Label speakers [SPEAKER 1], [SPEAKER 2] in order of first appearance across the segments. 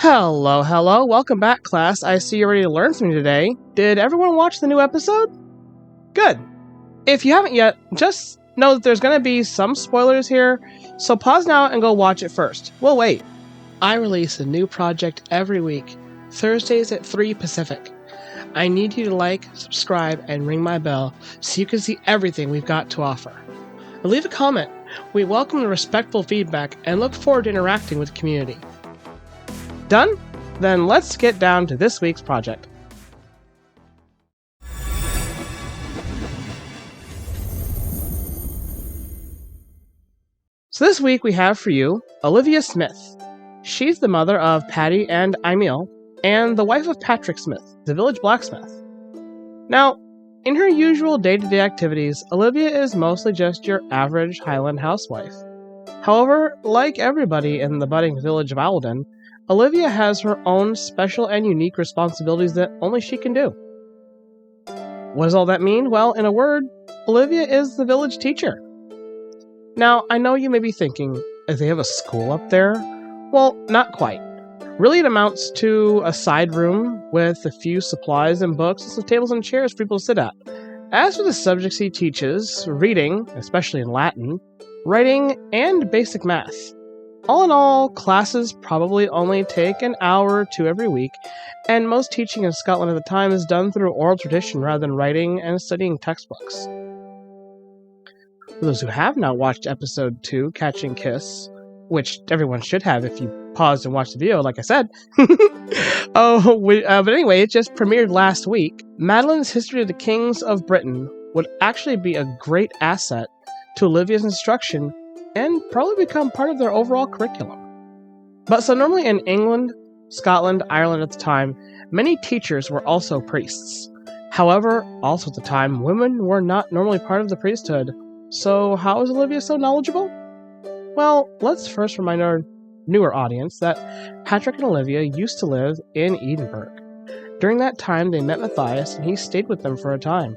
[SPEAKER 1] Hello. Welcome back, class. I see you're ready to learn from me today. Did everyone watch the new episode? Good. If you haven't yet, just know that there's going to be some spoilers here, so pause now and go watch it first. We'll wait. I release a new project every week, Thursdays at 3 Pacific. I need you to like, subscribe, and ring my bell so you can see everything we've got to offer. Leave a comment. We welcome the respectful feedback and look forward to interacting with the community. Done? Then let's get down to this week's project. So this week we have for you Olivia Smith. She's the mother of Patty and Emil, and the wife of Patrick Smith, the village blacksmith. Now, in her usual day-to-day activities, Olivia is mostly just your average Highland housewife. However, like everybody in the budding village of Alden, Olivia has her own special and unique responsibilities that only she can do. What does all that mean? Well, in a word, Olivia is the village teacher. Now, I know you may be thinking, do they have a school up there? Well, not quite. Really, it amounts to a side room with a few supplies and books and some tables and chairs for people to sit at. As for the subjects he teaches, reading, especially in Latin, writing, and basic math. All in all, classes probably only take an hour or two every week, and most teaching in Scotland at the time is done through oral tradition rather than writing and studying textbooks. For those who have not watched episode 2, Catching Kiss, which everyone should have if you paused and watched the video, like I said. But anyway, it just premiered last week. Madeline's History of the Kings of Britain would actually be a great asset to Olivia's instruction and probably become part of their overall curriculum. But so normally in England, Scotland, Ireland at the time, many teachers were also priests. However, also at the time, women were not normally part of the priesthood. So how is Olivia so knowledgeable? Well, let's first remind our newer audience that Patrick and Olivia used to live in Edinburgh. During that time, they met Matthias, and he stayed with them for a time.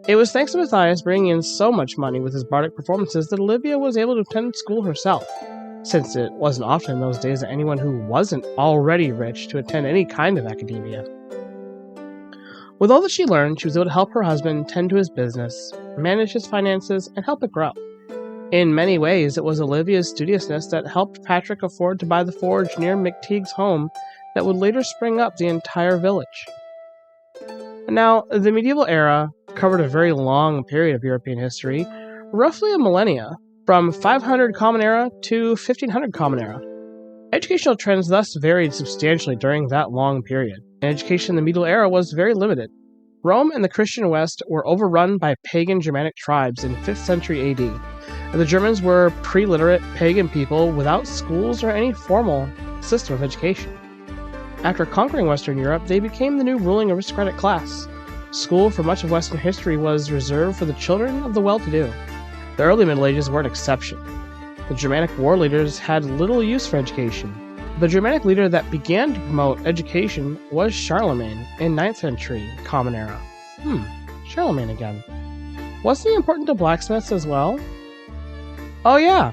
[SPEAKER 1] It was thanks to Matthias bringing in so much money with his bardic performances that Olivia was able to attend school herself, since it wasn't often in those days that anyone who wasn't already rich to attend any kind of academia. With all that she learned, she was able to help her husband tend to his business, manage his finances, and help it grow. In many ways, it was Olivia's studiousness that helped Patrick afford to buy the forge near McTeague's home that would later spring up the entire village. Now, the medieval era covered a very long period of European history, roughly a millennia, from 500 Common Era to 1500 Common Era. Educational trends thus varied substantially during that long period, and education in the medieval era was very limited. Rome and the Christian West were overrun by pagan Germanic tribes in 5th century AD, and the Germans were pre-literate pagan people without schools or any formal system of education. After conquering Western Europe, they became the new ruling aristocratic class. School for much of Western history was reserved for the children of the well-to-do. The early Middle Ages were an exception. The Germanic war leaders had little use for education. The Germanic leader that began to promote education was Charlemagne in 9th century Common Era. Charlemagne again. Wasn't he important to blacksmiths as well? Oh yeah,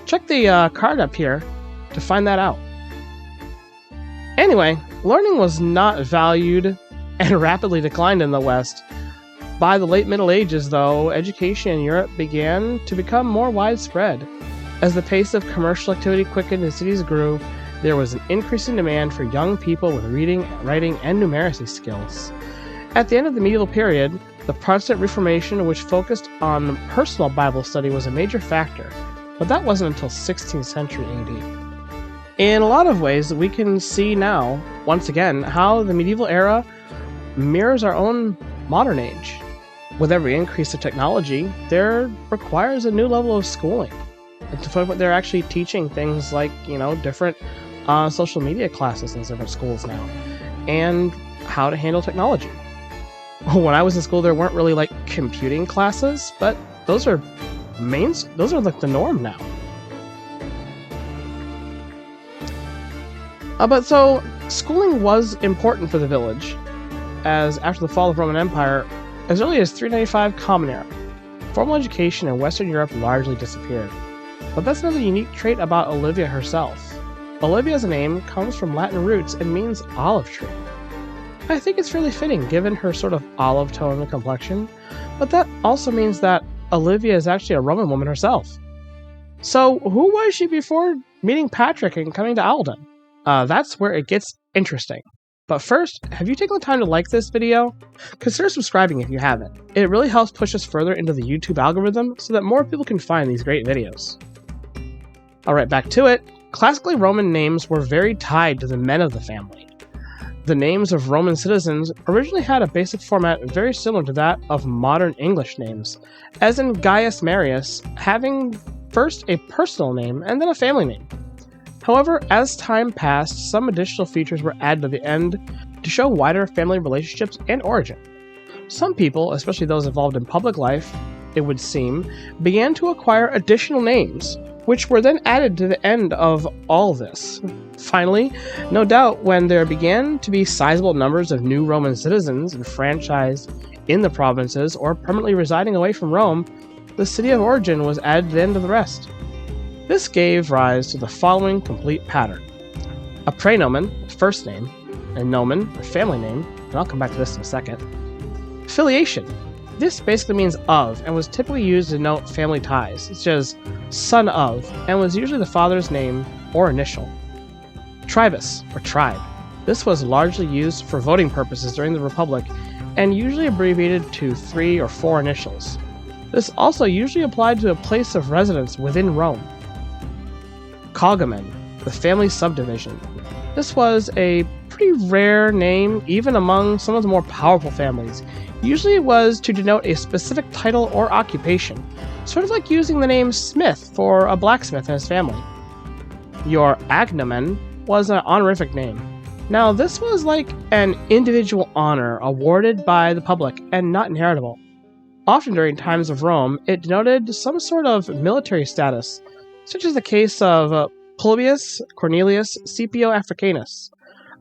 [SPEAKER 1] check the card up here to find that out. Anyway, learning was not valued and rapidly declined in the West. By the late Middle Ages, though, education in Europe began to become more widespread. As the pace of commercial activity quickened and cities grew, there was an increasing demand for young people with reading, writing, and numeracy skills. At the end of the medieval period, the Protestant Reformation, which focused on personal Bible study, was a major factor, but that wasn't until 16th century AD. In a lot of ways, we can see now, once again, how the medieval era mirrors our own modern age. With every increase of technology, there requires a new level of schooling. And to the point where they're actually teaching things like, different social media classes in different schools now, and how to handle technology. When I was in school, there weren't really like computing classes, but those are like the norm now. But so schooling was important for the village, as after the fall of the Roman Empire, as early as 395 Common Era, formal education in Western Europe largely disappeared. But that's another unique trait about Olivia herself. Olivia's name comes from Latin roots and means olive tree. I think it's fairly fitting given her sort of olive tone and complexion, but that also means that Olivia is actually a Roman woman herself. So who was she before meeting Patrick and coming to Alden? That's where it gets interesting. But first, have you taken the time to like this video? Consider subscribing if you haven't. It really helps push us further into the YouTube algorithm so that more people can find these great videos. Alright, back to it. Classically Roman names were very tied to the men of the family. The names of Roman citizens originally had a basic format very similar to that of modern English names, as in Gaius Marius having first a personal name and then a family name. However, as time passed, some additional features were added at the end to show wider family relationships and origin. Some people, especially those involved in public life, it would seem, began to acquire additional names, which were then added to the end of all this. Finally, no doubt when there began to be sizable numbers of new Roman citizens enfranchised in the provinces or permanently residing away from Rome, the city of origin was added to the end of the rest. This gave rise to the following complete pattern. A praenomen, first name, a nomen, a family name, and I'll come back to this in a second. Filiation. This basically means of, and was typically used to denote family ties, such as son of, and was usually the father's name or initial. Tribus, or tribe. This was largely used for voting purposes during the Republic, and usually abbreviated to 3 or 4 initials. This also usually applied to a place of residence within Rome. Cognomen, the family subdivision. This was a pretty rare name even among some of the more powerful families. Usually it was to denote a specific title or occupation, sort of like using the name Smith for a blacksmith and his family. Your agnomen was an honorific name. Now this was like an individual honor awarded by the public and not inheritable. Often during times of Rome, it denoted some sort of military status, such as the case of Publius Cornelius Scipio Africanus,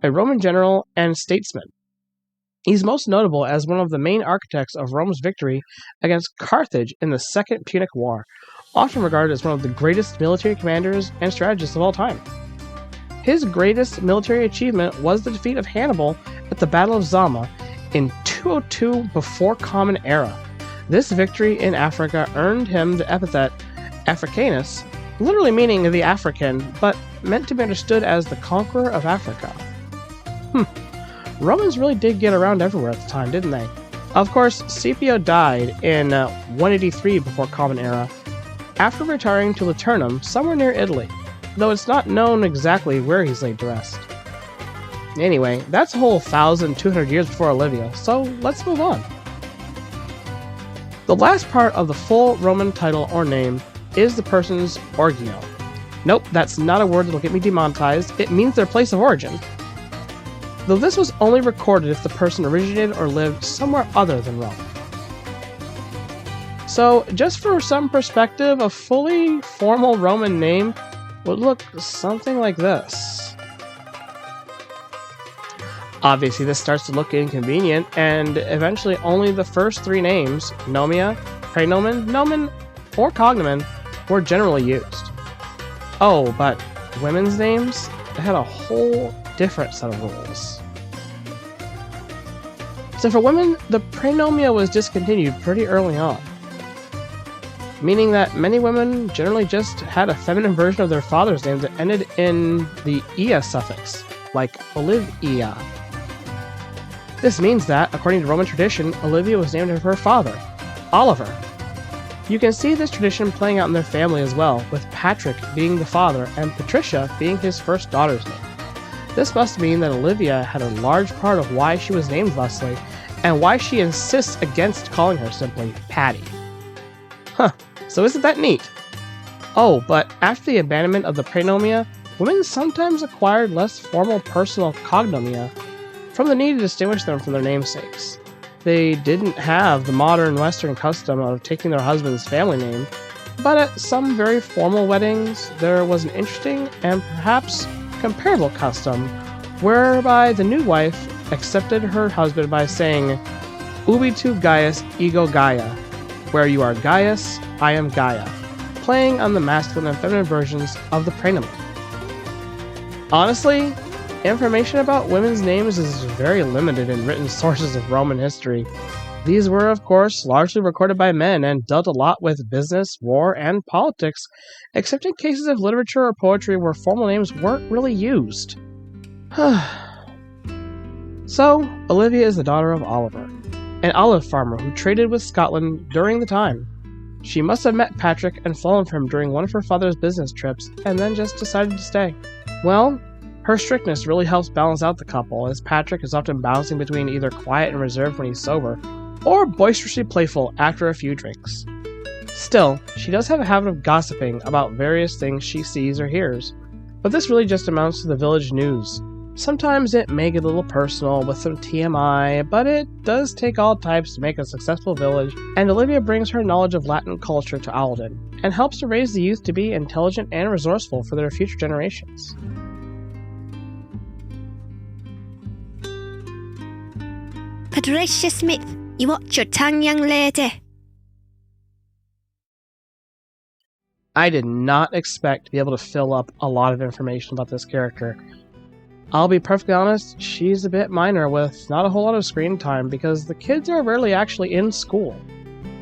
[SPEAKER 1] a Roman general and statesman. He's most notable as one of the main architects of Rome's victory against Carthage in the Second Punic War, often regarded as one of the greatest military commanders and strategists of all time. His greatest military achievement was the defeat of Hannibal at the Battle of Zama in 202 before Common Era. This victory in Africa earned him the epithet Africanus, literally meaning the African, but meant to be understood as the conqueror of Africa. Romans really did get around everywhere at the time, didn't they? Of course, Scipio died in 183 before Common Era, after retiring to Liternum, somewhere near Italy, though it's not known exactly where he's laid to rest. Anyway, that's a whole 1,200 years before Olivia, so let's move on. The last part of the full Roman title or name is the person's origino. Nope, that's not a word that'll get me demonetized. It means their place of origin. Though this was only recorded if the person originated or lived somewhere other than Rome. So, just for some perspective, a fully formal Roman name would look something like this. Obviously, this starts to look inconvenient, and eventually only the first 3 names, nomia, praenomen, nomen, or cognomen, were generally used. Oh, but women's names? They had a whole different set of rules. So for women, the praenomia was discontinued pretty early on, meaning that many women generally just had a feminine version of their father's name that ended in the ia suffix, like Olivia. This means that, according to Roman tradition, Olivia was named after her father, Oliver. You can see this tradition playing out in their family as well, with Patrick being the father and Patricia being his first daughter's name. This must mean that Olivia had a large part of why she was named thusly, and why she insists against calling her simply Patty. So isn't that neat? Oh, but after the abandonment of the praenomia, women sometimes acquired less formal personal cognomia from the need to distinguish them from their namesakes. They didn't have the modern Western custom of taking their husband's family name, but at some very formal weddings, there was an interesting and perhaps comparable custom whereby the new wife accepted her husband by saying, Ubi tu Gaius ego Gaia, where you are Gaius, I am Gaia, playing on the masculine and feminine versions of the praenomen. Honestly, information about women's names is very limited in written sources of Roman history. These were, of course, largely recorded by men and dealt a lot with business, war, and politics, except in cases of literature or poetry where formal names weren't really used. So, Olivia is the daughter of Oliver, an olive farmer who traded with Scotland during the time. She must have met Patrick and fallen for him during one of her father's business trips, and then just decided to stay. Well, her strictness really helps balance out the couple, as Patrick is often bouncing between either quiet and reserved when he's sober, or boisterously playful after a few drinks. Still, she does have a habit of gossiping about various things she sees or hears, but this really just amounts to the village news. Sometimes it may get a little personal with some TMI, but it does take all types to make a successful village, and Olivia brings her knowledge of Latin culture to Alden, and helps to raise the youth to be intelligent and resourceful for their future generations.
[SPEAKER 2] Patricia Smith, you watch your tongue, young lady.
[SPEAKER 1] I did not expect to be able to fill up a lot of information about this character. I'll be perfectly honest, she's a bit minor with not a whole lot of screen time because the kids are rarely actually in school.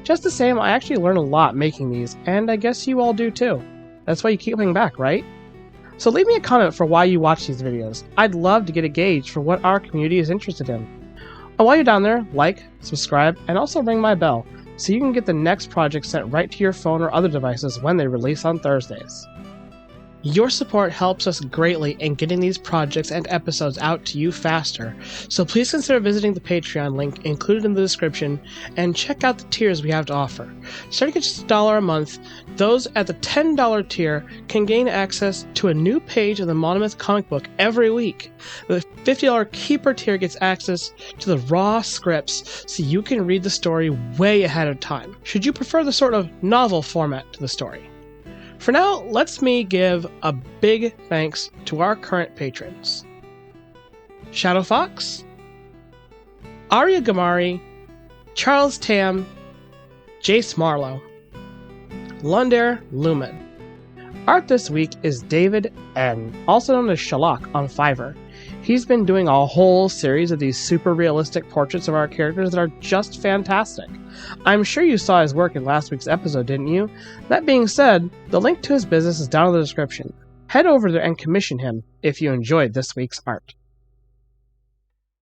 [SPEAKER 1] Just the same, I actually learn a lot making these, and I guess you all do too. That's why you keep coming back, right? So leave me a comment for why you watch these videos. I'd love to get a gauge for what our community is interested in. And while you're down there, like, subscribe, and also ring my bell so you can get the next project sent right to your phone or other devices when they release on Thursdays. Your support helps us greatly in getting these projects and episodes out to you faster, so please consider visiting the Patreon link included in the description and check out the tiers we have to offer. Starting at just $1 a month, those at the $10 tier can gain access to a new page of the Monomyth comic book every week. The $50 Keeper tier gets access to the raw scripts so you can read the story way ahead of time, should you prefer the sort of novel format to the story. For now, let's me give a big thanks to our current patrons. Shadow Fox, Arya Gamari, Charles Tam, Jace Marlowe, Lunder Lumen. Art this week is David N., also known as Shalak on Fiverr. He's been doing a whole series of these super realistic portraits of our characters that are just fantastic. I'm sure you saw his work in last week's episode, didn't you? That being said, the link to his business is down in the description. Head over there and commission him if you enjoyed this week's art.